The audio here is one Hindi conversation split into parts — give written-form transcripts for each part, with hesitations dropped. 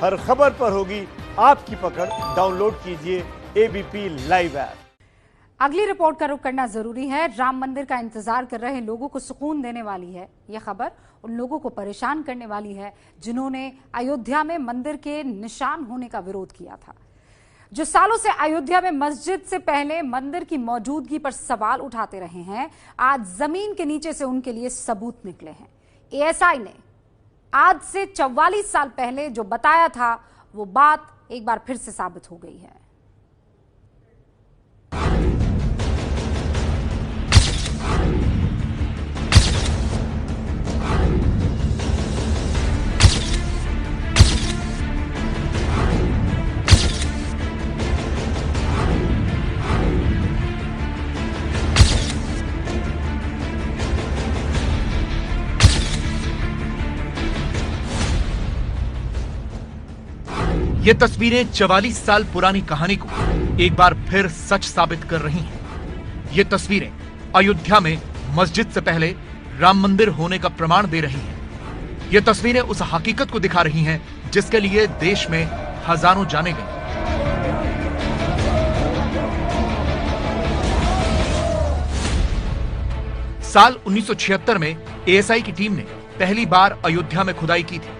हर खबर पर होगी आपकी पकड़। डाउनलोड कीजिए एबीपी लाइव ऐप। अगली रिपोर्ट का रुख करना जरूरी है। राम मंदिर का इंतजार कर रहे लोगों को सुकून देने वाली है यह खबर। उन लोगों को परेशान करने वाली है जिन्होंने अयोध्या में मंदिर के निशान होने का विरोध किया था, जो सालों से अयोध्या में मस्जिद से पहले मंदिर की मौजूदगी पर सवाल उठाते रहे हैं। आज जमीन के नीचे से उनके लिए सबूत निकले हैं। एएसआई ने आज से 44 साल पहले जो बताया था वो बात एक बार फिर से साबित हो गई है। ये तस्वीरें 44 साल पुरानी कहानी को एक बार फिर सच साबित कर रही हैं। ये तस्वीरें अयोध्या में मस्जिद से पहले राम मंदिर होने का प्रमाण दे रही हैं। ये तस्वीरें उस हकीकत को दिखा रही हैं जिसके लिए देश में हजारों जाने गए। साल 1976 में एएसआई की टीम ने पहली बार अयोध्या में खुदाई की थी।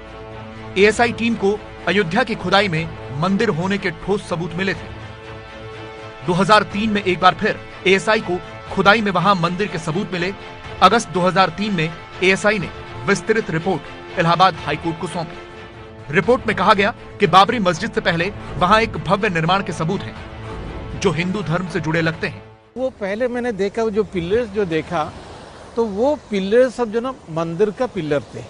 एएसआई टीम को अयोध्या की खुदाई में मंदिर होने के ठोस सबूत मिले थे। 2003 में एक बार फिर एएसआई को खुदाई में वहां मंदिर के सबूत मिले। अगस्त 2003 में एएसआई ने विस्तृत रिपोर्ट इलाहाबाद हाईकोर्ट को सौंपी। रिपोर्ट में कहा गया कि बाबरी मस्जिद से पहले वहां एक भव्य निर्माण के सबूत हैं जो हिंदू धर्म से जुड़े लगते हैं। वो पहले मैंने देखा, जो पिलर्स जो देखा तो वो पिलर सब जो ना मंदिर का पिलर थे।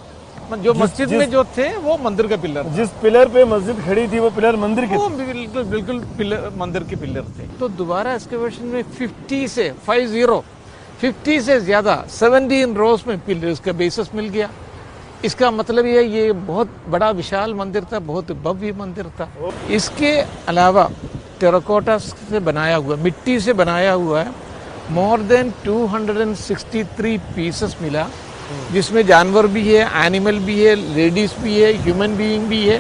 जो मस्जिद में जो थे वो मंदिर का पिलर, जिस पिलर पे मस्जिद खड़ी थी वो पिलर मंदिर के वो बिल्कुल पिलर मंदिर के पिलर थे। तो दोबारा एक्सकवेशन में 50 से ज्यादा 17 रोज में पिलर्स का बेसिस मिल गया। इसका मतलब ये बहुत बड़ा विशाल मंदिर था, बहुत भव्य मंदिर था। इसके अलावा टेराकोटा से बनाया हुआ, मिट्टी से बनाया हुआ है, मोर देन 263 पीसेस मिला, जिसमें जानवर भी है, एनिमल भी है, लेडीज भी है, ह्यूमन बीइंग भी है,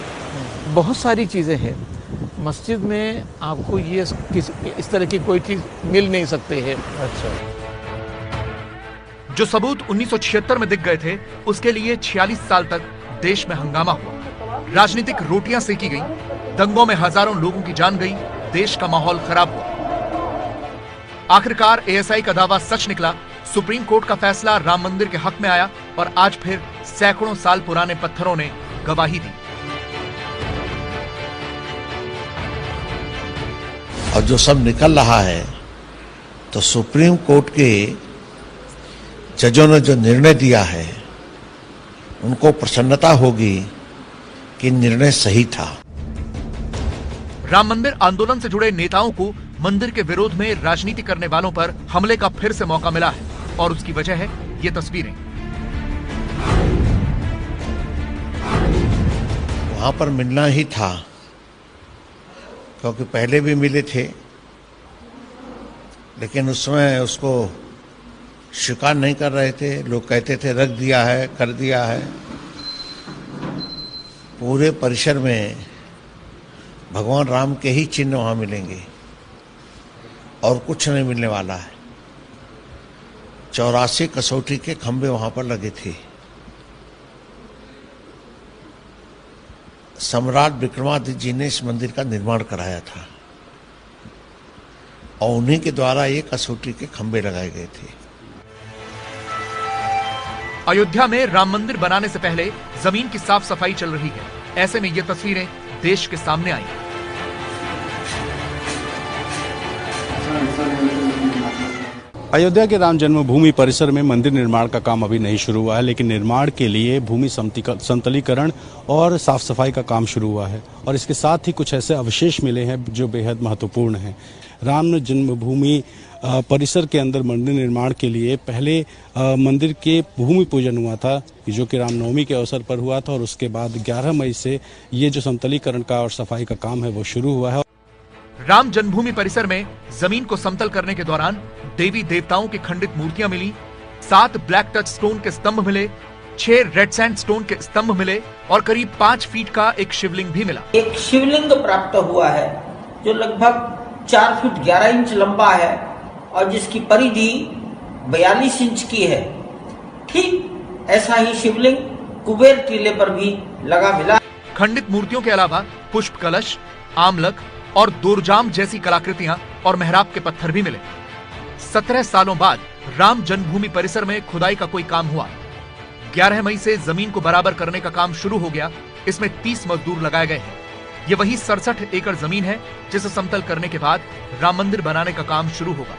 बहुत सारी चीजें हैं। मस्जिद में आपको ये इस तरह की कोई चीज मिल नहीं सकते है। अच्छा, जो सबूत 1976 में दिख गए थे उसके लिए 46 साल तक देश में हंगामा हुआ। राजनीतिक रोटियां सेकी गई, दंगों में हजारों लोगों की जान गई, देश का माहौल खराब हुआ। आखिरकार एएसआई का दावा सच निकला। सुप्रीम कोर्ट का फैसला राम मंदिर के हक में आया और आज फिर सैकड़ों साल पुराने पत्थरों ने गवाही दी। और जो सब निकल रहा है तो सुप्रीम कोर्ट के जजों ने जो निर्णय दिया है उनको प्रसन्नता होगी कि निर्णय सही था। राम मंदिर आंदोलन से जुड़े नेताओं को मंदिर के विरोध में राजनीति करने वालों पर हमले का फिर से मौका मिला है और उसकी वजह है ये तस्वीरें। वहां पर मिलना ही था, क्योंकि पहले भी मिले थे, लेकिन उसमें उसको स्वीकार नहीं कर रहे थे। लोग कहते थे रख दिया है, कर दिया है। पूरे परिसर में भगवान राम के ही चिन्ह वहां मिलेंगे और कुछ नहीं मिलने वाला है। 84 कसौटी के खंभे वहां पर लगे थे। सम्राट विक्रमादित्य जी ने इस मंदिर का निर्माण कराया था और उन्हीं के द्वारा ये कसौटी के खंभे लगाए गए थे। अयोध्या में राम मंदिर बनाने से पहले जमीन की साफ सफाई चल रही है। ऐसे में ये तस्वीरें देश के सामने आई। अयोध्या के राम जन्मभूमि परिसर में मंदिर निर्माण का काम अभी नहीं शुरू हुआ है, लेकिन निर्माण के लिए भूमि समतलीकरण और साफ सफाई का काम शुरू हुआ है और इसके साथ ही कुछ ऐसे अवशेष मिले हैं जो बेहद महत्वपूर्ण हैं। राम जन्मभूमि परिसर के अंदर मंदिर निर्माण के लिए पहले मंदिर के भूमि पूजन हुआ था, जो कि रामनवमी के अवसर पर हुआ था और उसके बाद 11 मई से ये जो समतलीकरण का और सफाई का काम है वो शुरू हुआ है। राम जन्मभूमि परिसर में जमीन को समतल करने के दौरान देवी देवताओं की खंडित मूर्तियां मिली, 7 ब्लैक टच स्टोन के स्तंभ मिले, 6 रेड सैंडस्टोन के स्तंभ मिले और करीब 5 फीट का एक शिवलिंग भी मिला। एक शिवलिंग प्राप्त हुआ है जो लगभग 4 फीट 11 इंच लंबा है और जिसकी परिधि 42 इंच की है। ठीक ऐसा ही शिवलिंग कुबेर टीले पर भी लगा मिला। खंडित मूर्तियों के अलावा पुष्प कलश, आमलक और दोरजाम जैसी कलाकृतियां और मेहराब के पत्थर भी मिले। 17 सालों बाद राम जन्मभूमि परिसर में खुदाई का कोई काम हुआ। 11 मई से जमीन को बराबर करने का काम शुरू हो गया। इसमें 30 मजदूर लगाए गए हैं। ये वही 67 एकड़ जमीन है जिसे समतल करने के बाद राम मंदिर बनाने का काम शुरू होगा।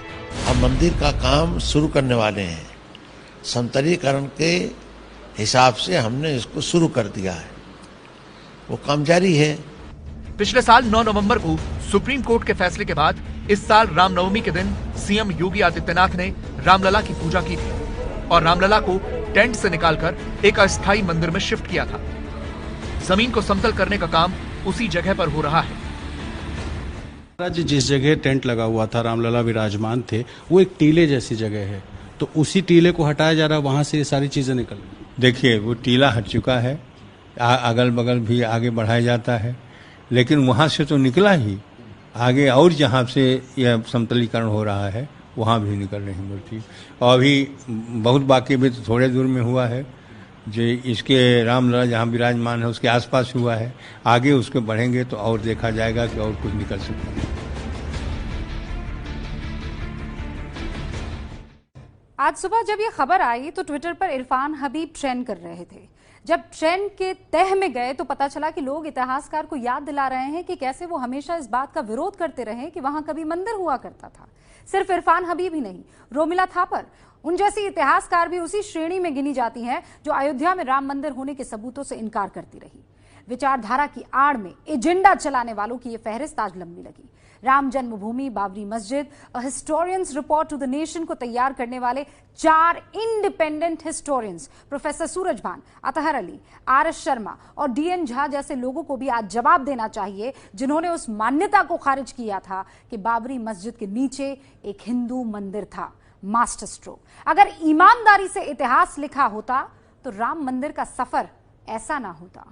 हम मंदिर का काम शुरू करने वाले हैं। समतलीकरण के हिसाब से हमने इसको शुरू कर दिया है, वो काम जारी है। पिछले साल 9 नवंबर को सुप्रीम कोर्ट के फैसले के बाद इस साल रामनवमी के दिन सीएम योगी आदित्यनाथ ने रामलला की पूजा की थी और रामलला को टेंट से निकालकर एक अस्थायी मंदिर में शिफ्ट किया था। जमीन को समतल करने का काम उसी जगह पर हो रहा है। जिस जगह टेंट लगा हुआ था, रामलला विराजमान थे, वो एक टीले जैसी जगह है, तो उसी टीले को हटाया जा रहा है। वहां से ये सारी चीजें निकल रही। देखिए, वो टीला हट चुका है, अगल बगल भी आगे बढ़ाया जाता है, लेकिन वहाँ से तो निकला ही आगे, और जहाँ से यह समतलीकरण हो रहा है वहाँ भी निकल रही मूर्ति। और अभी बहुत बाकी भी तो थोड़े दूर में हुआ है, जो इसके रामलला जहाँ विराजमान है उसके आसपास हुआ है। आगे उसके बढ़ेंगे तो और देखा जाएगा कि और कुछ निकल सकता है। आज सुबह जब ये खबर आई तो ट्विटर पर इरफान हबीब ट्रेंड कर रहे थे। जब ट्रेंड के तह में गए तो पता चला कि लोग इतिहासकार को याद दिला रहे हैं कि कैसे वो हमेशा इस बात का विरोध करते रहे कि वहां कभी मंदिर हुआ करता था। सिर्फ इरफान हबीब ही नहीं, रोमिला थापर, उन जैसी इतिहासकार भी उसी श्रेणी में गिनी जाती हैं जो अयोध्या में राम मंदिर होने के सबूतों से इनकार करती रही। विचारधारा की आड़ में एजेंडा चलाने वालों की ये फहरिस्त आज लंबी लगी। Ram Janmabhoomi, Babri Masjid, a historians report to the nation को तैयार करने वाले 4 independent historians professor Surajbhan, Athar Ali, R S Sharma और डीएन झा जैसे लोगों को भी आज जवाब देना चाहिए जिन्होंने उस मान्यता को खारिज किया था कि बाबरी मस्जिद के नीचे एक हिंदू मंदिर था। Master stroke. अगर ईमानदारी से इतिहास लिखा होता तो राम मंदिर का सफर ऐसा ना होता।